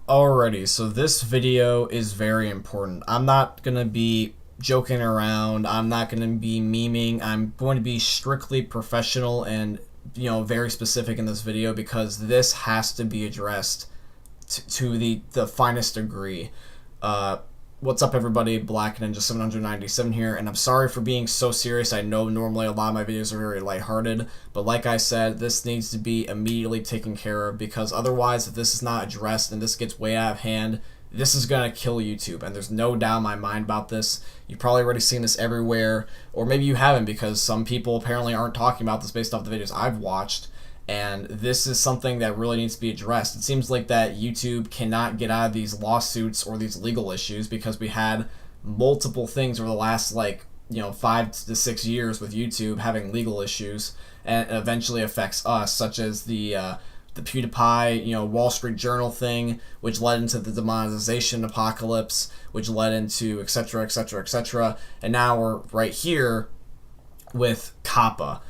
Alrighty, so this video is very important. I'm not going to be joking around. I'm not going to be memeing. I'm going to be strictly professional and, very specific in this video because this has to be addressed to the finest degree. What's up, everybody? Black Ninja 797 here, and I'm sorry for being so serious. I know normally a lot of my videos are very lighthearted, but like I said, this needs to be immediately taken care of because otherwise, if this is not addressed and this gets way out of hand, this is going to kill YouTube, and there's no doubt in my mind about this. You've probably already seen this everywhere, or maybe you haven't because some people apparently aren't talking about this based off the videos I've watched. And this is something that really needs to be addressed. It seems like that YouTube cannot get out of these lawsuits or these legal issues because we had multiple things over the last 5 to 6 years with YouTube having legal issues, and it eventually affects us, such as the P.O.P.P.A, Wall Street Journal thing, which led into the demonetization apocalypse, which led into etc., etc., etc. And now we're right here with Coppa.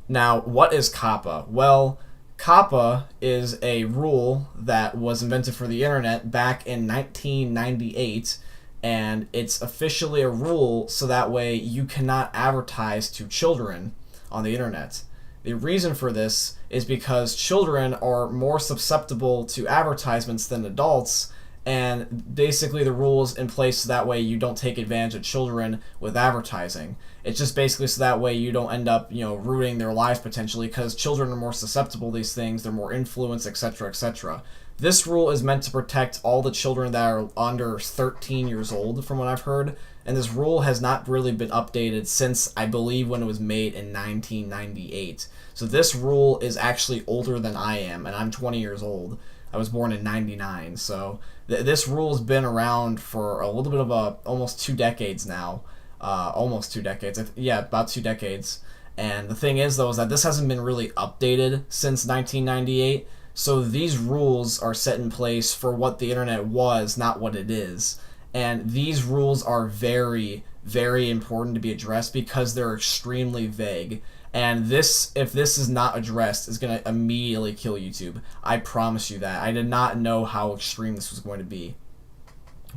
Now, what is Coppa? Well, Coppa is a rule that was invented for the internet back in 1998, and it's officially a rule so that way you cannot advertise to children on the internet. The reason for this is because children are more susceptible to advertisements than adults, and basically the rules in place so that way you don't take advantage of children with advertising. It's just basically so that way you don't end up, ruining their lives potentially, because children are more susceptible to these things, they're more influenced, etc., etc. This rule is meant to protect all the children that are under 13 years old, from what I've heard, and this rule has not really been updated since, I believe, when it was made in 1998. So this rule is actually older than I am, and I'm 20 years old. I was born in 99, so this rule has been around for a little bit of almost 2 decades now. Almost 2 decades. Yeah, about 2 decades. And the thing is, though, is that this hasn't been really updated since 1998. So these rules are set in place for what the internet was, not what it is. And these rules are very, very important to be addressed because they're extremely vague. And if this is not addressed, is going to immediately kill YouTube. I promise you that. I did not know how extreme this was going to be.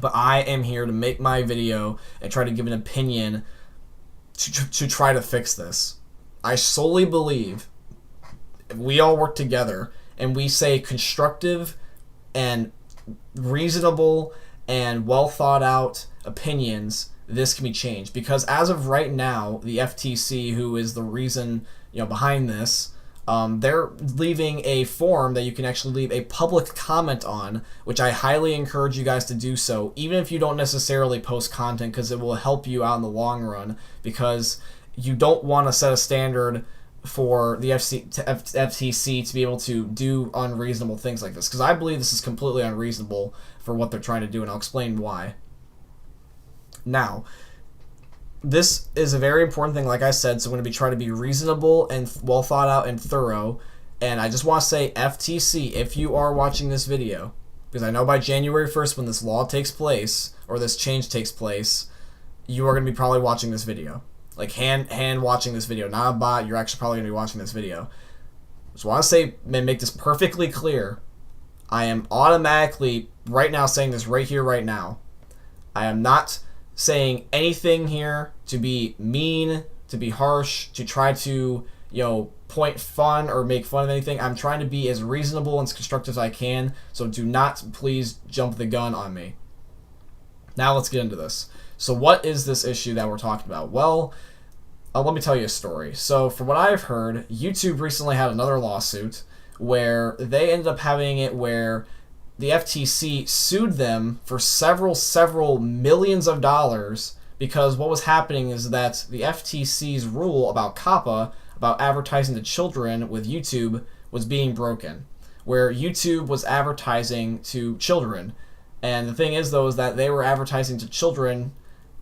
But I am here to make my video and try to give an opinion to try to fix this. I solely believe if we all work together and we say constructive and reasonable and well thought out opinions, this can be changed. Because as of right now, the FTC, who is the reason behind this, they're leaving a form that you can actually leave a public comment on, which I highly encourage you guys to do so, even if you don't necessarily post content, because it will help you out in the long run, because you don't want to set a standard for the FTC to be able to do unreasonable things like this, because I believe this is completely unreasonable for what they're trying to do, and I'll explain why. Now, this is a very important thing, like I said, so I'm going to be trying to be reasonable and well thought out and thorough. And I just want to say, FTC, if you are watching this video, because I know by January 1st when this law takes place, or this change takes place, you are going to be probably watching this video. Like hand watching this video, not a bot, you're actually probably going to be watching this video. Just want to say, and make this perfectly clear, I am automatically, right now, saying this right here, right now. I am not saying anything here to be mean, to be harsh, to try to, point fun or make fun of anything. I'm trying to be as reasonable and as constructive as I can, so do not please jump the gun on me. Now let's get into this. So what is this issue that we're talking about? Well, let me tell you a story. So from what I've heard, YouTube recently had another lawsuit where they ended up having it where the FTC sued them for several millions of dollars because what was happening is that the FTC's rule about Coppa, about advertising to children with YouTube, was being broken, where YouTube was advertising to children. And the thing is, though, is that they were advertising to children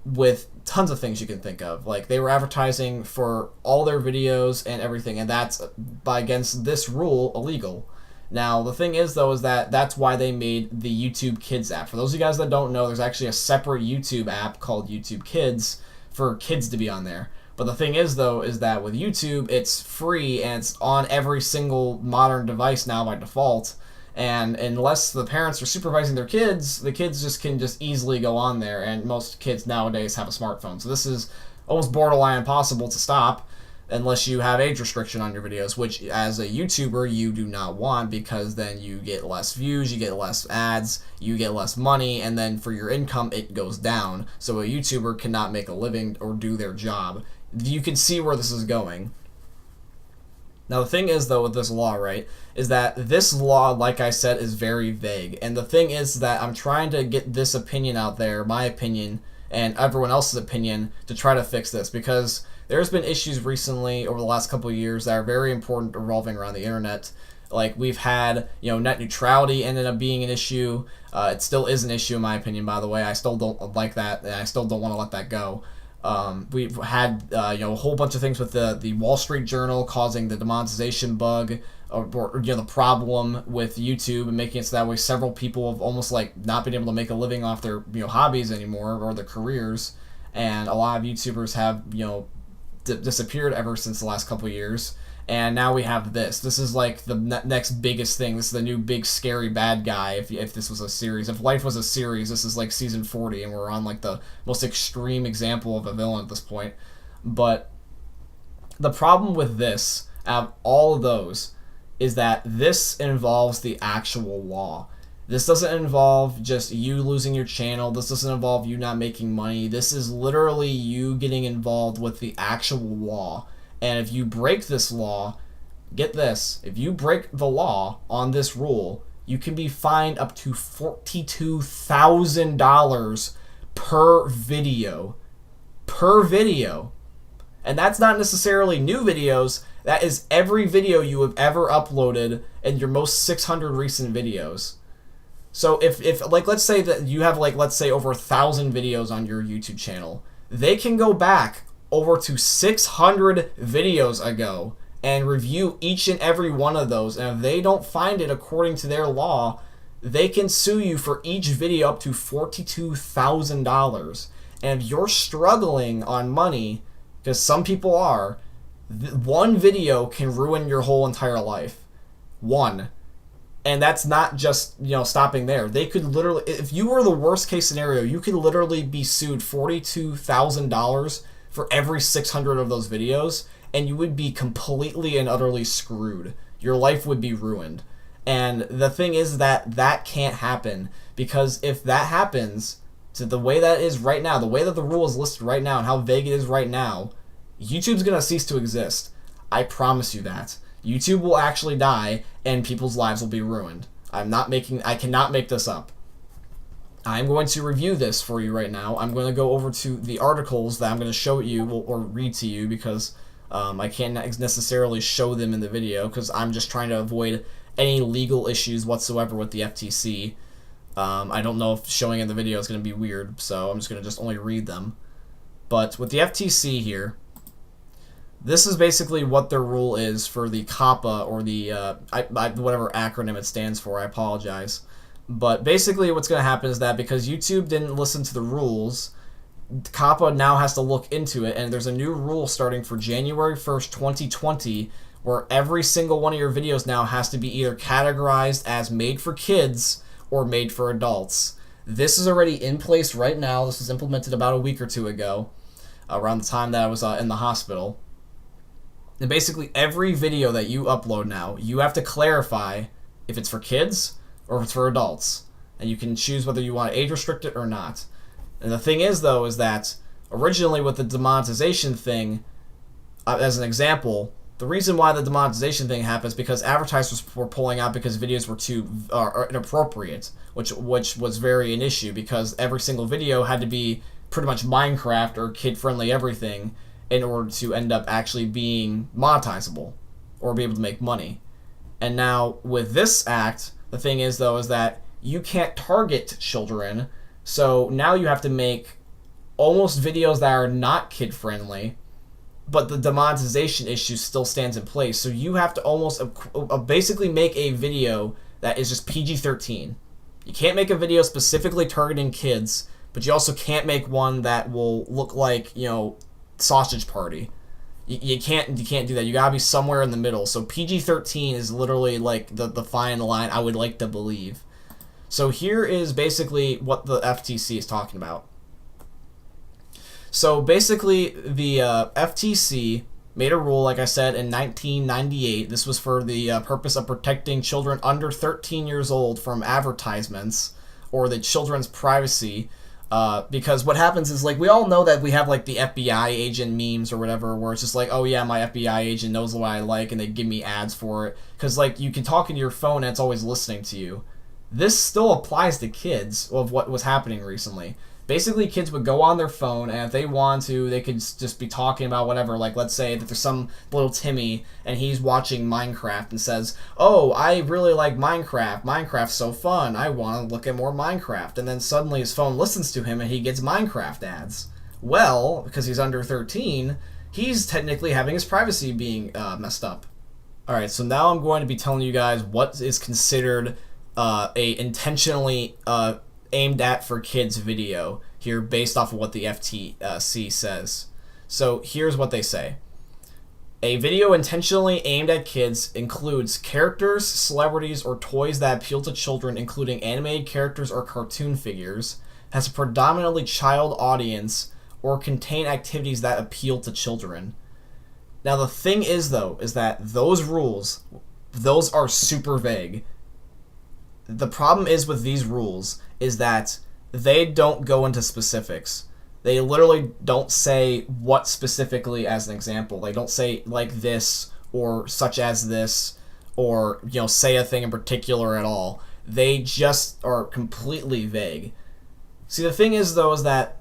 with tons of things you can think of. Like, they were advertising for all their videos and everything, and that's, against this rule, illegal. Now, the thing is, though, is that that's why they made the YouTube Kids app. For those of you guys that don't know, there's actually a separate YouTube app called YouTube Kids for kids to be on there. But the thing is, though, is that with YouTube, it's free and it's on every single modern device now by default. And unless the parents are supervising their kids, the kids can just easily go on there, and most kids nowadays have a smartphone. So this is almost borderline impossible to stop unless you have age restriction on your videos, which as a YouTuber you do not want, because then you get less views, you get less ads, you get less money, and then for your income it goes down. So a YouTuber cannot make a living or do their job. You can see where this is going. Now the thing is though with this law, right, is that this law, like I said, is very vague. And the thing is that I'm trying to get this opinion out there, my opinion, and everyone else's opinion, to try to fix this, because there's been issues recently over the last couple of years that are very important revolving around the internet. Like we've had, net neutrality ended up being an issue. It still is an issue in my opinion, by the way. I still don't like that, and I still don't want to let that go. We've had a whole bunch of things with the Wall Street Journal causing the demonetization bug, or the problem with YouTube, and making it so that way several people have almost like not been able to make a living off their hobbies anymore, or their careers. And a lot of YouTubers have disappeared ever since the last couple of years. And now we have this. This is like the next biggest thing. This is the new big scary bad guy. If this was a series, if life was a series, this is like season 40, and we're on like the most extreme example of a villain at this point. But the problem with this, out of all of those, is that this involves the actual law. This doesn't involve just you losing your channel. This doesn't involve you not making money. This is literally you getting involved with the actual law. And if you break this law, get this, if you break the law on this rule, you can be fined up to $42,000 per video. Per video. And that's not necessarily new videos. That is every video you have ever uploaded in your most 600 recent videos. So if like, let's say that you have like, let's say over 1,000 videos on your YouTube channel, they can go back over to 600 videos ago and review each and every one of those. And if they don't find it according to their law, they can sue you for each video up to $42,000. And if you're struggling on money, because some people are, one video can ruin your whole entire life. One. And that's not just, stopping there. They could literally, if you were the worst case scenario, you could literally be sued $42,000 for every 600 of those videos, and you would be completely and utterly screwed. Your life would be ruined. And the thing is that can't happen, because if that happens, to the way that is right now, the way that the rule is listed right now and how vague it is right now, YouTube's going to cease to exist. I promise you that. YouTube will actually die, and people's lives will be ruined. I cannot make this up. I'm going to review this for you right now. I'm going to go over to the articles that I'm going to show you or read to you, because I can't necessarily show them in the video, because I'm just trying to avoid any legal issues whatsoever with the FTC. I don't know if showing in the video is going to be weird, so I'm just going to only read them. But with the FTC here, this is basically what their rule is for the Coppa, or the whatever acronym it stands for. I apologize. But basically what's going to happen is that because YouTube didn't listen to the rules, Coppa now has to look into it, and there's a new rule starting for January 1st, 2020, where every single one of your videos now has to be either categorized as made for kids or made for adults. This is already in place right now. This was implemented about a week or two ago, around the time that I was in the hospital. And basically every video that you upload now, you have to clarify if it's for kids or if it's for adults. And you can choose whether you want to age restrict it or not. And the thing is, though, is that originally with the demonetization thing, as an example, the reason why the demonetization thing happened is because advertisers were pulling out because videos were too inappropriate, which was very an issue, because every single video had to be pretty much Minecraft or kid-friendly everything in order to end up actually being monetizable or be able to make money. And now with this act, the thing is, though, is that you can't target children, so now you have to make almost videos that are not kid-friendly, but the demonetization issue still stands in place. So you have to almost basically make a video that is just PG-13. You can't make a video specifically targeting kids, but you also can't make one that will look like, Sausage Party. You can't do that. You gotta be somewhere in the middle. So PG-13 is literally like the fine line, I would like to believe. So here is basically what the FTC is talking about. So basically, the FTC made a rule, like I said, in 1998. This was for the purpose of protecting children under 13 years old from advertisements or the children's privacy. Because what happens is, like, we all know that we have, like, the FBI agent memes or whatever, where it's just like, oh yeah, my FBI agent knows what I like, and they give me ads for it. Because, like, you can talk into your phone and it's always listening to you. This still applies to kids of what was happening recently. Basically, kids would go on their phone, and if they want to, they could just be talking about whatever. Like, let's say that there's some little Timmy, and he's watching Minecraft and says, oh, I really like Minecraft. Minecraft's so fun. I want to look at more Minecraft. And then suddenly his phone listens to him, and he gets Minecraft ads. Well, because he's under 13, he's technically having his privacy being messed up. Alright, so now I'm going to be telling you guys what is considered a intentionally aimed at for kids video here based off of what the FTC says. So here's what they say. A video intentionally aimed at kids includes characters, celebrities, or toys that appeal to children, including animated characters or cartoon figures, has a predominantly child audience, or contain activities that appeal to children. Now the thing is, though, is that those rules, those are super vague. The problem is with these rules is that they don't go into specifics. They literally don't say what specifically as an example. They don't say like this or such as this or, you know, say a thing in particular at all. They just are completely vague. See, the thing is, though, is that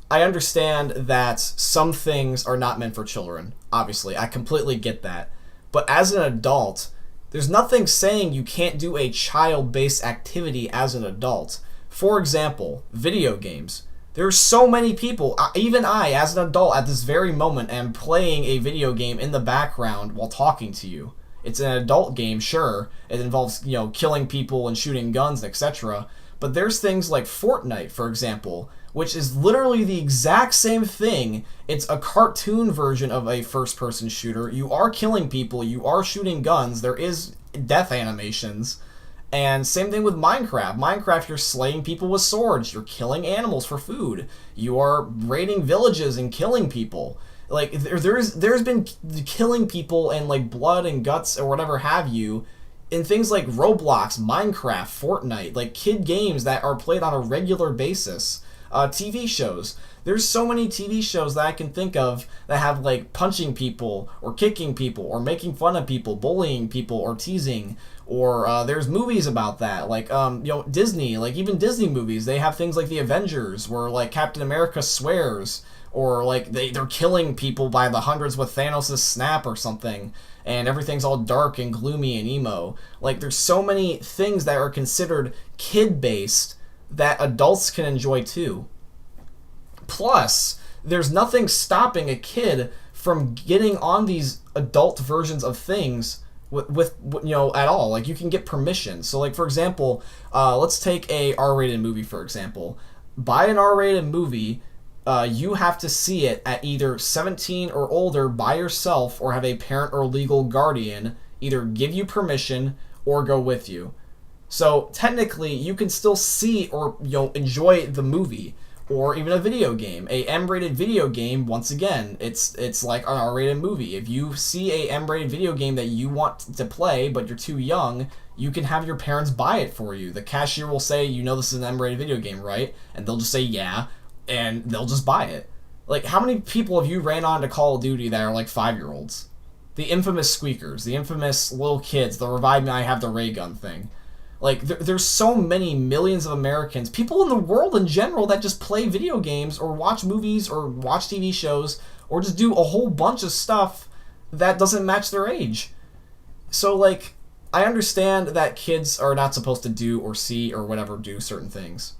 I understand that some things are not meant for children. Obviously, I completely get that. But as an adult, there's nothing saying you can't do a child-based activity as an adult. For example, video games. There are so many people, even I, as an adult at this very moment, am playing a video game in the background while talking to you. It's an adult game, sure. It involves, you know, killing people and shooting guns, etc. But there's things like Fortnite, for example, which is literally the exact same thing. It's a cartoon version of a first-person shooter. You are killing people, you are shooting guns, there is death animations. And same thing with Minecraft. Minecraft, you're slaying people with swords, you're killing animals for food, you are raiding villages and killing people. Like, there's been killing people and, like, blood and guts or whatever have you in things like Roblox, Minecraft, Fortnite, like kid games that are played on a regular basis. TV shows. There's so many TV shows that I can think of that have like punching people or kicking people or making fun of people, bullying people or teasing. Or there's movies about that, like you know, Disney, like even Disney movies, they have things like the Avengers where like Captain America swears, or like they're killing people by the hundreds with Thanos' snap or something, and everything's all dark and gloomy and emo. Like there's so many things that are considered kid-based that adults can enjoy too. Plus, there's nothing stopping a kid from getting on these adult versions of things with you know, at all. Like, you can get permission. So, like, for example, let's take a R-rated movie, for example. Buy an R-rated movie, you have to see it at either 17 or older by yourself, or have a parent or legal guardian either give you permission or go with you. So technically, you can still see or, you know, enjoy the movie, or even a video game. A M-rated video game, once again, it's like an R-rated movie. If you see a M-rated video game that you want to play but you're too young, you can have your parents buy it for you. The cashier will say, you know this is an M-rated video game, right? And they'll just say yeah, and they'll just buy it. Like, how many people have you ran on to Call of Duty that are like 5-year-olds? The infamous squeakers, the infamous little kids, the revive me I have the ray gun thing. Like, there's so many millions of Americans, people in the world in general, that just play video games or watch movies or watch TV shows or just do a whole bunch of stuff that doesn't match their age. So, like, I understand that kids are not supposed to do or see or whatever do certain things.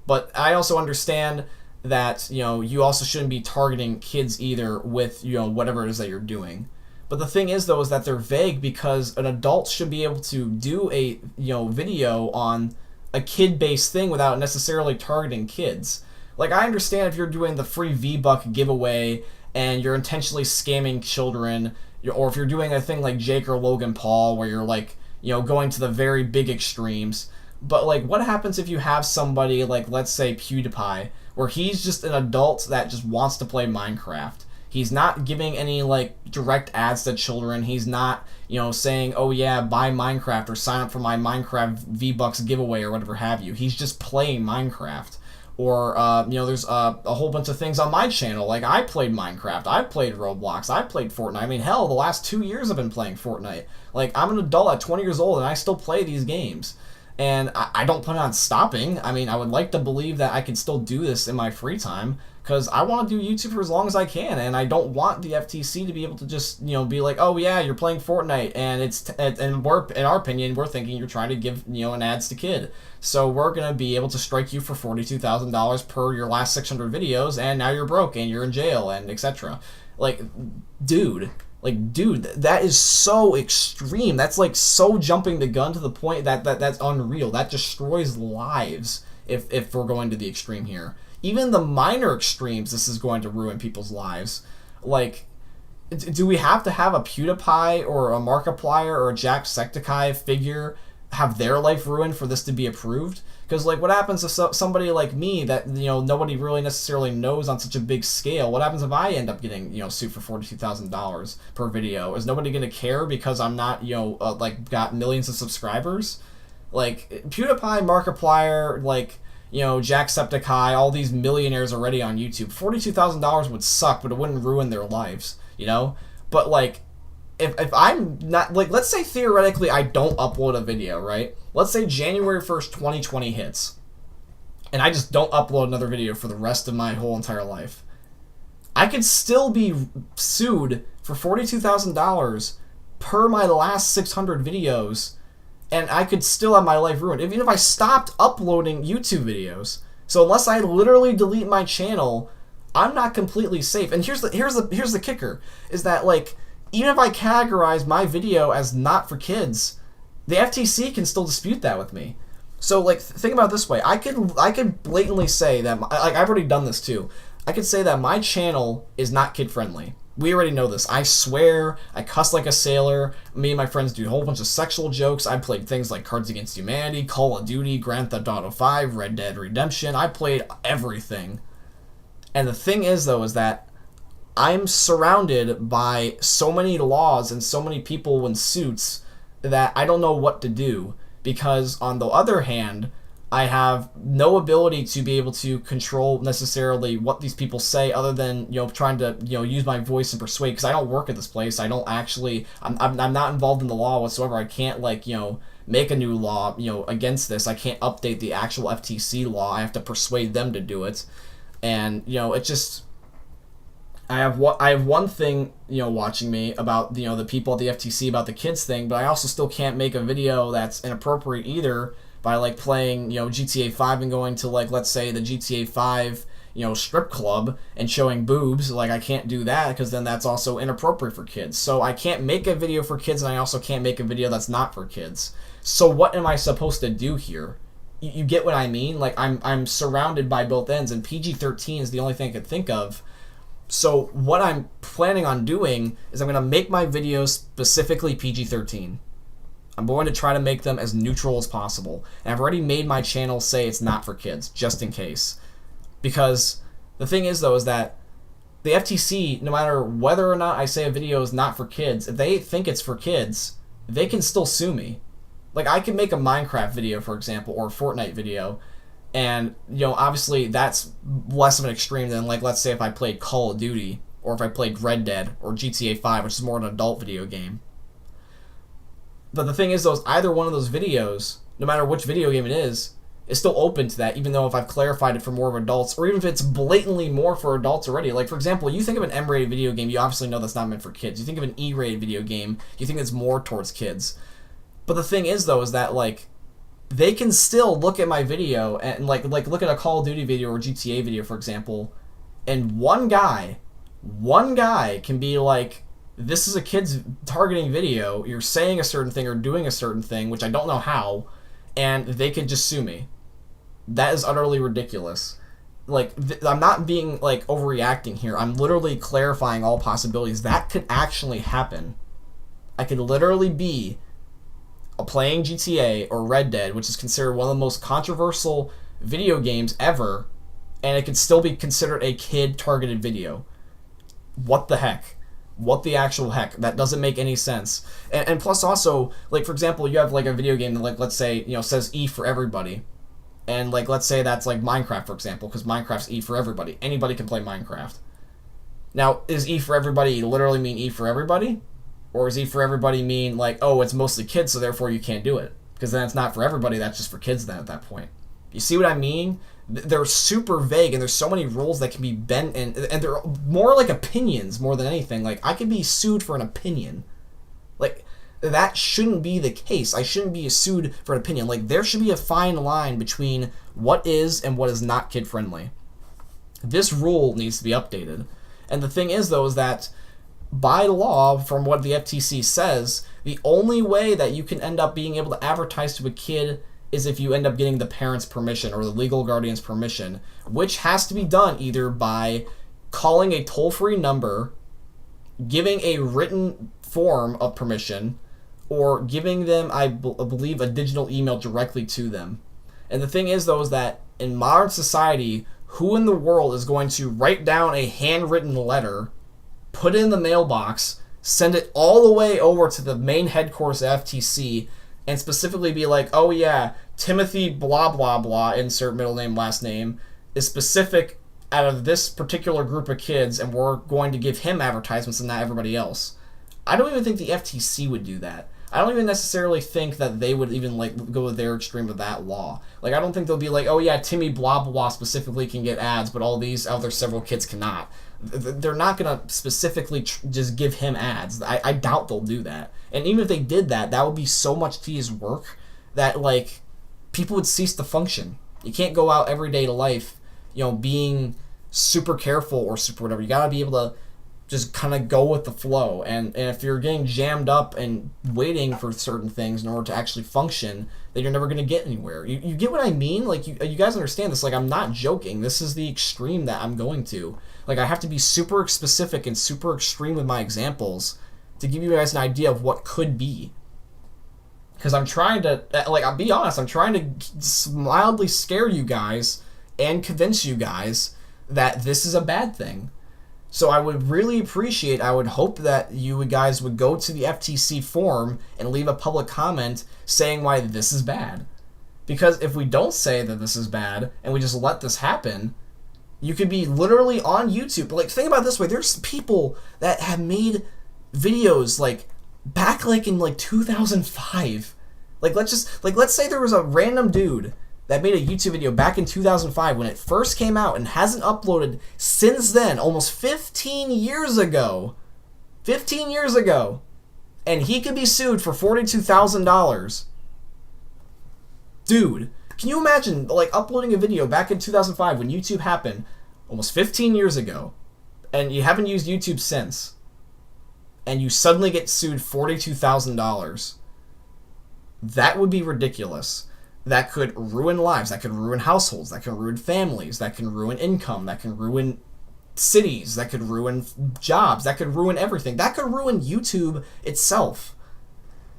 But I also understand that, you know, you also shouldn't be targeting kids either with, you know, whatever it is that you're doing. But the thing is, though, is that they're vague because an adult should be able to do a, you know, video on a kid-based thing without necessarily targeting kids. Like, I understand if you're doing the free V-Buck giveaway and you're intentionally scamming children, or if you're doing a thing like Jake or Logan Paul where you're like, going to the very big extremes. But like, what happens if you have somebody like, let's say PewDiePie, where he's just an adult that just wants to play Minecraft? He's not giving any like direct ads to children. He's not, saying, oh yeah, buy Minecraft or sign up for my Minecraft V-Bucks giveaway or whatever have you. He's just playing Minecraft. Or, there's a whole bunch of things on my channel. Like, I played Minecraft, I played Roblox, I played Fortnite. I mean, hell, the last 2 years I've been playing Fortnite. Like, I'm an adult at 20 years old, and I still play these games. And I don't plan on stopping. I mean, I would like to believe that I can still do this in my free time, because I want to do YouTube for as long as I can, and I don't want the FTC to be able to just, be like, oh yeah, you're playing Fortnite, and we're, in our opinion, we're thinking you're trying to give, an ads to kid. So we're going to be able to strike you for $42,000 per your last 600 videos, and now you're broke, and you're in jail, and etc. Like, dude, that is so extreme. That's like so jumping the gun to the point that's unreal. That destroys lives if we're going to the extreme here. Even the minor extremes, this is going to ruin people's lives. Like, do we have to have a PewDiePie or a Markiplier or a Jacksepticeye figure have their life ruined for this to be approved? Because, like, what happens if somebody like me that, nobody really necessarily knows on such a big scale, what happens if I end up getting, sued for $42,000 per video? Is nobody going to care because I'm not, got millions of subscribers? Like, PewDiePie, Markiplier, like, Jacksepticeye, all these millionaires already on YouTube, $42,000 would suck, but it wouldn't ruin their lives, But, like, if I'm not, like, let's say theoretically I don't upload a video, right? Let's say January 1st, 2020 hits, and I just don't upload another video for the rest of my whole entire life. I could still be sued for $42,000 per my last 600 videos, and I could still have my life ruined, even if I stopped uploading YouTube videos. So unless I literally delete my channel, I'm not completely safe. And here's the kicker, is that, like, even if I categorize my video as not for kids, the FTC can still dispute that with me. So, like, think about it this way. I could blatantly say that, like, I've already done this too. I could say that my channel is not kid-friendly. We already know this. I swear, I cuss like a sailor. Me and my friends do a whole bunch of sexual jokes. I played things like Cards Against Humanity, Call of Duty, Grand Theft Auto 5, Red Dead Redemption. I played everything. And the thing is, though, is that I'm surrounded by so many laws and so many people in suits that I don't know what to do. Because, on the other hand, I have no ability to be able to control necessarily what these people say, other than, trying to, use my voice and persuade, because I don't work at this place. I don't actually, I'm not involved in the law whatsoever. I can't, like, make a new law, against this. I can't update the actual FTC law. I have to persuade them to do it. And, it just, I have one thing, watching me about, the people at the FTC about the kids thing, but I also still can't make a video that's inappropriate either, by, like, playing, GTA 5 and going to, like, let's say the GTA 5, strip club and showing boobs. Like, I can't do that, because then that's also inappropriate for kids. So I can't make a video for kids, and I also can't make a video that's not for kids. So what am I supposed to do here? You get what I mean? Like, I'm surrounded by both ends, and PG-13 is the only thing I could think of. So what I'm planning on doing is I'm going to make my videos specifically PG-13. I'm going to try to make them as neutral as possible. And I've already made my channel say it's not for kids, just in case. Because the thing is, though, is that the FTC, no matter whether or not I say a video is not for kids, if they think it's for kids, they can still sue me. Like, I can make a Minecraft video, for example, or a Fortnite video, and, obviously that's less of an extreme than, like, let's say if I played Call of Duty, or if I played Red Dead, or GTA 5, which is more an adult video game. But the thing is, though, is either one of those videos, no matter which video game it is still open to that, even though if I've clarified it for more of adults, or even if it's blatantly more for adults already. Like, for example, you think of an M-rated video game, you obviously know that's not meant for kids. You think of an E-rated video game, you think it's more towards kids. But the thing is, though, is that, like, they can still look at my video and, like look at a Call of Duty video or GTA video, for example, and one guy can be like, this is a kid's targeting video, you're saying a certain thing or doing a certain thing, which I don't know how, and they could just sue me. That is utterly ridiculous. I'm not being like overreacting here. I'm literally clarifying all possibilities. That could actually happen. I could literally be playing GTA or Red Dead, which is considered one of the most controversial video games ever, and it could still be considered a kid-targeted video. What the heck? What the actual heck? That doesn't make any sense. And plus also, like, for example, you have like a video game that, like, let's say, says E for everybody. And like, let's say that's like Minecraft, for example, because Minecraft's E for everybody. Anybody can play Minecraft. Now, is E for everybody literally mean E for everybody? Or does E for everybody mean like, oh, it's mostly kids, so therefore you can't do it? Because then it's not for everybody, that's just for kids then at that point. You see what I mean? They're super vague, and there's so many rules that can be bent, and they're more like opinions more than anything. Like, I could be sued for an opinion. Like, that shouldn't be the case. I shouldn't be sued for an opinion. Like, there should be a fine line between what is and what is not kid-friendly. This rule needs to be updated. And the thing is, though, is that by law, from what the FTC says, the only way that you can end up being able to advertise to a kid is if you end up getting the parents' permission or the legal guardian's permission, which has to be done either by calling a toll-free number, giving a written form of permission, or giving them, I believe, a digital email directly to them. And the thing is, though, is that in modern society, who in the world is going to write down a handwritten letter, put it in the mailbox, send it all the way over to the main headquarters of FTC, and specifically be like, oh yeah, Timothy blah blah blah, insert middle name, last name, is specific out of this particular group of kids, and we're going to give him advertisements and not everybody else. I don't even think the FTC would do that. I don't even necessarily think that they would even like go to their extreme of that law. Like, I don't think they'll be like, oh yeah, Timmy blah blah specifically can get ads, but all these other several kids cannot. They're not going to specifically just give him ads. I doubt they'll do that. And even if they did that, that would be so much tedious work that, like, people would cease to function. You can't go out every day to life, being super careful or super whatever. You got to be able to just kind of go with the flow. And if you're getting jammed up and waiting for certain things in order to actually function, then you're never going to get anywhere. You get what I mean? Like, you guys understand this. Like, I'm not joking. This is the extreme that I'm going to. Like, I have to be super specific and super extreme with my examples to give you guys an idea of what could be. Because I'm trying to, like, I'll be honest, I'm trying to mildly scare you guys and convince you guys that this is a bad thing. So I would really appreciate, I would hope that you guys would go to the FTC forum and leave a public comment saying why this is bad. Because if we don't say that this is bad and we just let this happen, you could be literally on YouTube. Like, think about it this way. There's people that have made videos like back like in like 2005. Like, let's say there was a random dude that made a YouTube video back in 2005 when it first came out and hasn't uploaded since then, almost 15 years ago. 15 years ago. And he could be sued for $42,000. Dude, can you imagine, like, uploading a video back in 2005 when YouTube happened, almost 15 years ago, and you haven't used YouTube since, and you suddenly get sued $42,000? That would be ridiculous. That could ruin lives, that could ruin households, that can ruin families, that can ruin income, that can ruin cities, that could ruin jobs, that could ruin everything. That could ruin YouTube itself.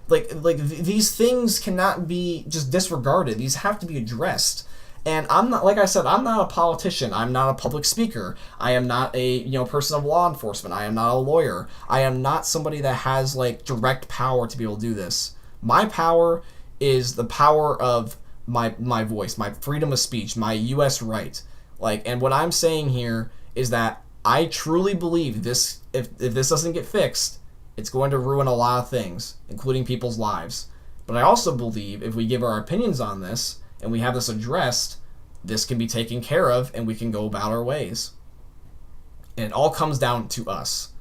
Like these things cannot be just disregarded. These have to be addressed. And I'm not, like I said, I'm not a politician. I'm not a public speaker. I am not a, person of law enforcement. I am not a lawyer. I am not somebody that has, like, direct power to be able to do this. My power is the power of my voice, my freedom of speech, my U.S. right. Like, and what I'm saying here is that I truly believe this, if this doesn't get fixed, it's going to ruin a lot of things, including people's lives. But I also believe if we give our opinions on this and we have this addressed, this can be taken care of and we can go about our ways. And it all comes down to us.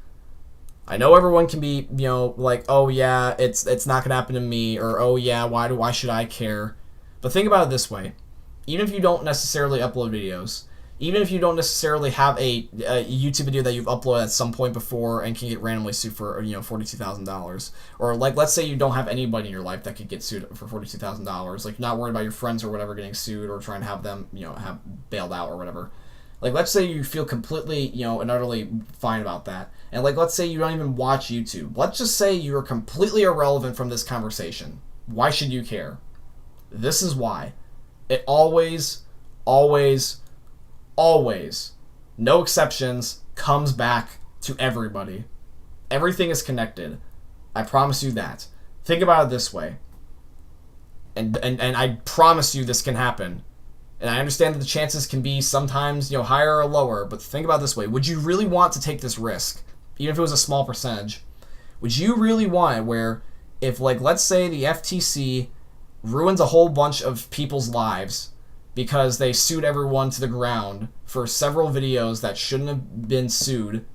I know everyone can be, like, oh yeah, it's not gonna happen to me, or oh yeah, why should I care? But think about it this way: even if you don't necessarily upload videos, even if you don't necessarily have a YouTube video that you've uploaded at some point before and can get randomly sued for $42,000, or like let's say you don't have anybody in your life that could get sued for $42,000, like you're not worried about your friends or whatever getting sued or trying to have them have bailed out or whatever. Like, let's say you feel completely, and utterly fine about that. And, like, let's say you don't even watch YouTube. Let's just say you're completely irrelevant from this conversation. Why should you care? This is why. It always, always, always, no exceptions, comes back to everybody. Everything is connected. I promise you that. Think about it this way. And I promise you this can happen. And I understand that the chances can be sometimes, higher or lower, but think about it this way. Would you really want to take this risk? Even if it was a small percentage. Would you really want it where if, like, let's say the FTC ruins a whole bunch of people's lives because they sued everyone to the ground for several videos that shouldn't have been sued,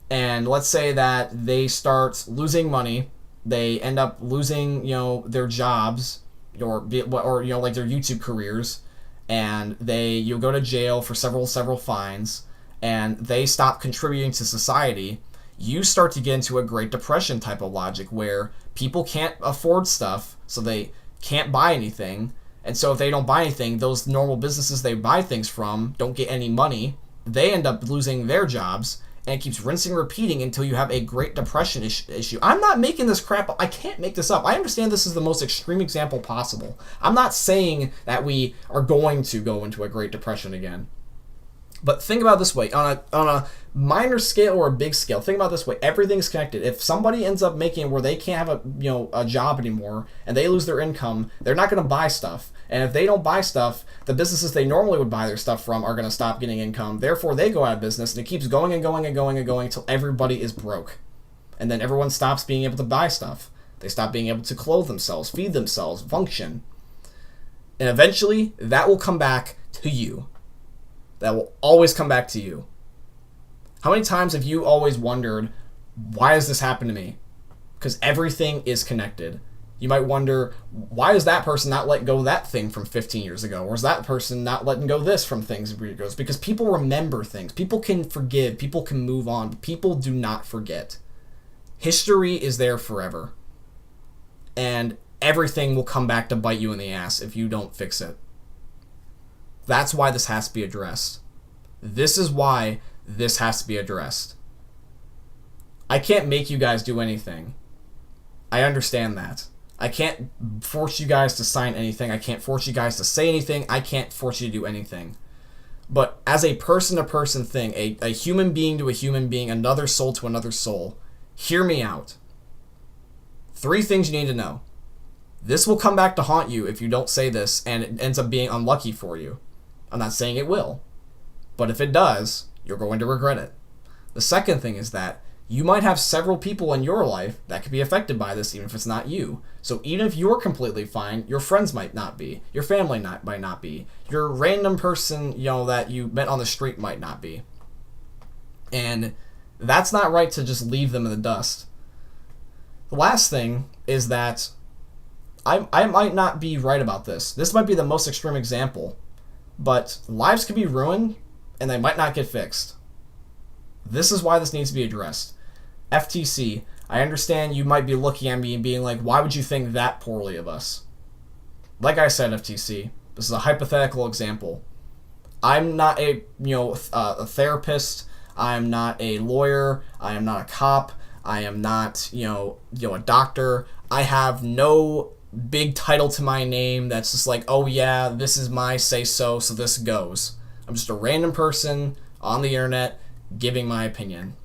and let's say that they start losing money, they end up losing, their jobs, or like their YouTube careers, and you'll go to jail for several fines, and they stop contributing to society, you start to get into a Great Depression type of logic where people can't afford stuff, so they can't buy anything, and so if they don't buy anything, those normal businesses they buy things from don't get any money, they end up losing their jobs, and it keeps rinsing and repeating until you have a Great Depression issue. I'm not making this crap up. I can't make this up. I understand this is the most extreme example possible. I'm not saying that we are going to go into a Great Depression again. But think about it this way, on a minor scale or a big scale, think about it this way, everything's connected. If somebody ends up making it where they can't have a job anymore and they lose their income, they're not going to buy stuff. And if they don't buy stuff, the businesses they normally would buy their stuff from are going to stop getting income. Therefore, they go out of business, and it keeps going and going and going and going until everybody is broke. And then everyone stops being able to buy stuff. They stop being able to clothe themselves, feed themselves, function. And eventually, that will come back to you. That will always come back to you. How many times have you always wondered, why does this happen to me? Because everything is connected. You might wonder, why is that person not letting go of that thing from 15 years ago? Or is that person not letting go of this from things years ago? Because people remember things. People can forgive. People can move on. But people do not forget. History is there forever. And everything will come back to bite you in the ass if you don't fix it. That's why this has to be addressed. This is why this has to be addressed. I can't make you guys do anything. I understand that. I can't force you guys to sign anything. I can't force you guys to say anything. I can't force you to do anything. But as a person-to-person thing, a human being to a human being, another soul to another soul, hear me out. 3 things you need to know. This will come back to haunt you if you don't say this and it ends up being unlucky for you. I'm not saying it will, but if it does, you're going to regret it. The second thing is that you might have several people in your life that could be affected by this, even if it's not you. So even if you're completely fine, your friends might not be, your family might not be, your random person, that you met on the street might not be. And that's not right to just leave them in the dust. The last thing is that I might not be right about this. This might be the most extreme example. But lives can be ruined, and they might not get fixed. This is why this needs to be addressed. FTC, I understand you might be looking at me and being like, why would you think that poorly of us? Like I said, FTC, this is a hypothetical example. I'm not a therapist. I'm not a lawyer. I am not a cop. I am not, a doctor. I have no big title to my name that's just like, oh yeah, this is my say-so this goes. I'm just a random person on the internet giving my opinion.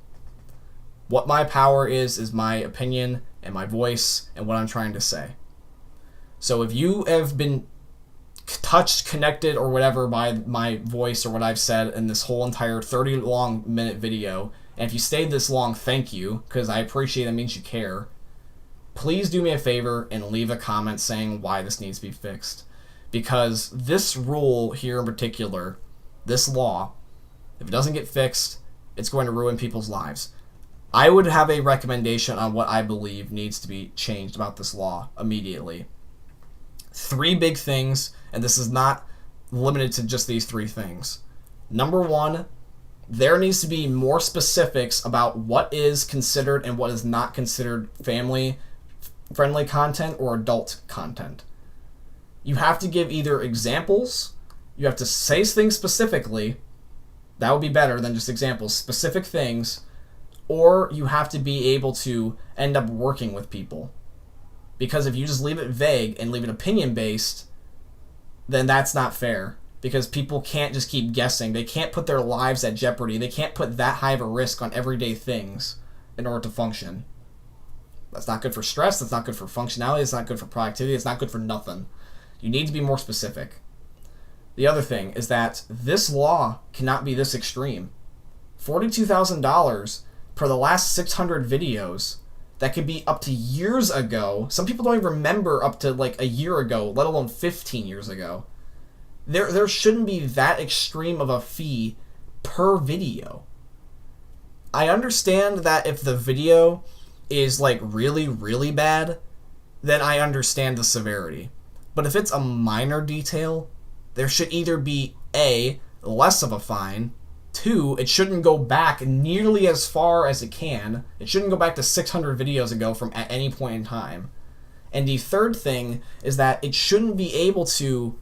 What my power is my opinion and my voice and what I'm trying to say. So if you have been touched, connected, or whatever by my voice or what I've said in this whole entire 30-minute video, and if you stayed this long, thank you, because I appreciate it. That means you care. Please do me a favor and leave a comment saying why this needs to be fixed. Because this rule here in particular, this law, if it doesn't get fixed, it's going to ruin people's lives. I would have a recommendation on what I believe needs to be changed about this law immediately. 3 big things, and this is not limited to just these 3 things. Number 1, there needs to be more specifics about what is considered and what is not considered family-friendly content or adult content. You have to give either examples, you have to say things specifically, That would be better than just examples. Specific things, or you have to be able to end up working with people. Because if you just leave it vague and leave it opinion-based, then that's not fair. Because people can't just keep guessing. They can't put their lives at jeopardy. They can't put that high of a risk on everyday things in order to function. That's not good for stress. That's not good for functionality. It's not good for productivity. It's not good for nothing. You need to be more specific. The other thing is that this law cannot be this extreme. $42,000 for the last 600 videos. That could be up to years ago. Some people don't even remember up to like a year ago, let alone 15 years ago. There shouldn't be that extreme of a fee per video. I understand that if the video is like really, really bad, then I understand the severity. But if it's a minor detail, there should either be A, less of a fine, 2, it shouldn't go back nearly as far as it can. It shouldn't go back to 600 videos ago from at any point in time. And the third thing is that it shouldn't be able to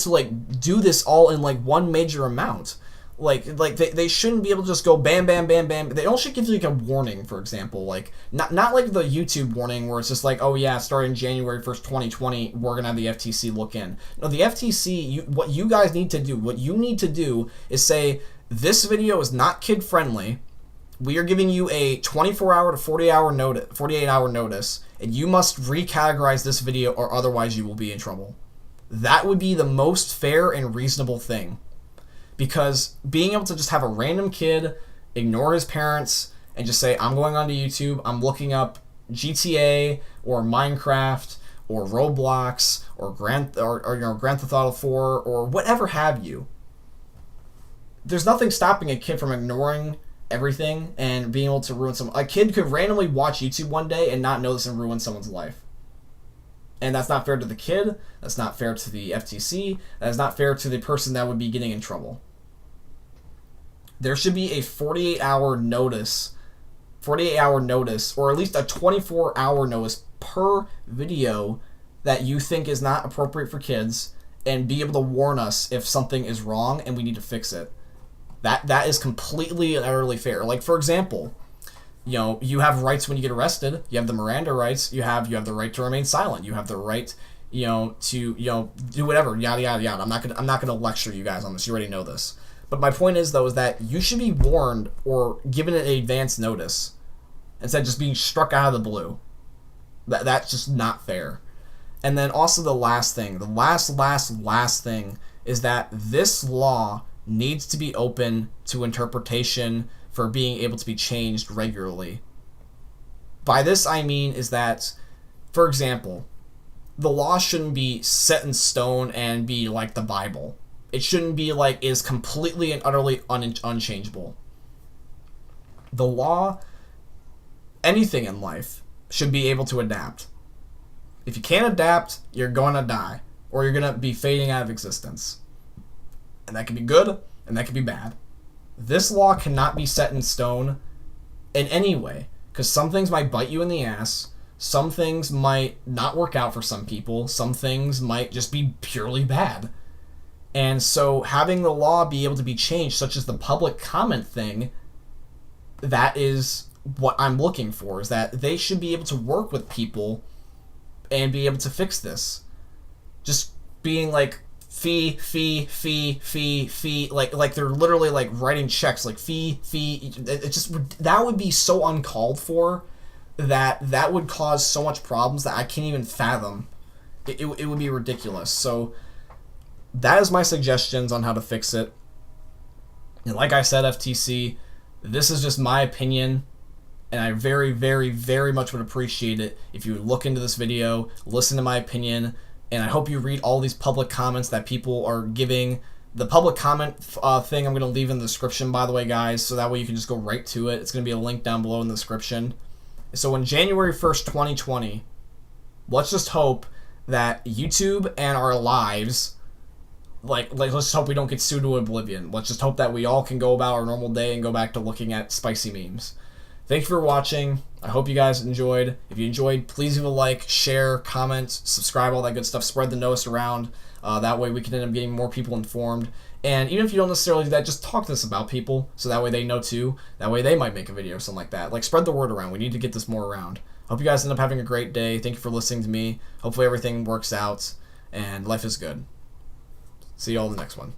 like do this all in like one major amount. Like they shouldn't be able to just go bam, bam, bam, bam. They all should give you like a warning, for example. Like not like the YouTube warning where it's just like, oh yeah, starting January 1st, 2020, we're gonna have the FTC look in. No, the FTC, what you guys need to do is say, this video is not kid friendly. We are giving you a 24-hour to 48-hour notice, and you must recategorize this video or otherwise you will be in trouble. That would be the most fair and reasonable thing. Because being able to just have a random kid ignore his parents and just say, I'm going onto YouTube, I'm looking up GTA or Minecraft or Roblox or Grand Theft Auto 4 or whatever have you. There's nothing stopping a kid from ignoring everything and being able to ruin a kid could randomly watch YouTube one day and not know this and ruin someone's life. And that's not fair to the kid, that's not fair to the FTC, that's not fair to the person that would be getting in trouble. There should be a 48-hour notice, or at least a 24-hour notice per video that you think is not appropriate for kids, and be able to warn us if something is wrong and we need to fix it. That is completely and utterly fair. Like, for example, you have rights when you get arrested. You have the Miranda rights. You have the right to remain silent. You have the right, to do whatever. Yada yada yada. I'm not gonna lecture you guys on this. You already know this. But my point is, though, is that you should be warned or given an advance notice instead of just being struck out of the blue. That's just not fair. And then also the last thing, the last thing is that this law needs to be open to interpretation for being able to be changed regularly. By this I mean is that, for example, the law shouldn't be set in stone and be like the Bible. It shouldn't be like is completely and utterly unchangeable. The law, anything in life, should be able to adapt. If you can't adapt, you're going to die, or you're going to be fading out of existence. And that can be good, and that can be bad. This law cannot be set in stone in any way, because some things might bite you in the ass, some things might not work out for some people, some things might just be purely bad. And so having the law be able to be changed, such as the public comment thing, that is what I'm looking for, is that they should be able to work with people and be able to fix this. Just being like, fee, like they're literally like writing checks, like fee, it just, that would be so uncalled for, that would cause so much problems that I can't even fathom. It would be ridiculous. So that is my suggestions on how to fix it. And like I said, FTC, this is just my opinion, and I very, very, very much would appreciate it if you would look into this video, listen to my opinion, and I hope you read all these public comments that people are giving. The public comment thing I'm going to leave in the description, by the way, guys, so that way you can just go right to it. It's going to be a link down below in the description. So on January 1st, 2020, let's just hope that YouTube and our lives, like let's just hope we don't get sued to oblivion. Let's just hope that we all can go about our normal day and go back to looking at spicy memes. Thank you for watching. I hope you guys enjoyed. If you enjoyed, please leave a like, share, comment, subscribe, all that good stuff. Spread the notice around. That way we can end up getting more people informed. And even if you don't necessarily do that, just talk to us about people so that way they know too. That way they might make a video or something like that. Like, spread the word around. We need to get this more around. Hope you guys end up having a great day. Thank you for listening to me. Hopefully everything works out and life is good. See you all in the next one.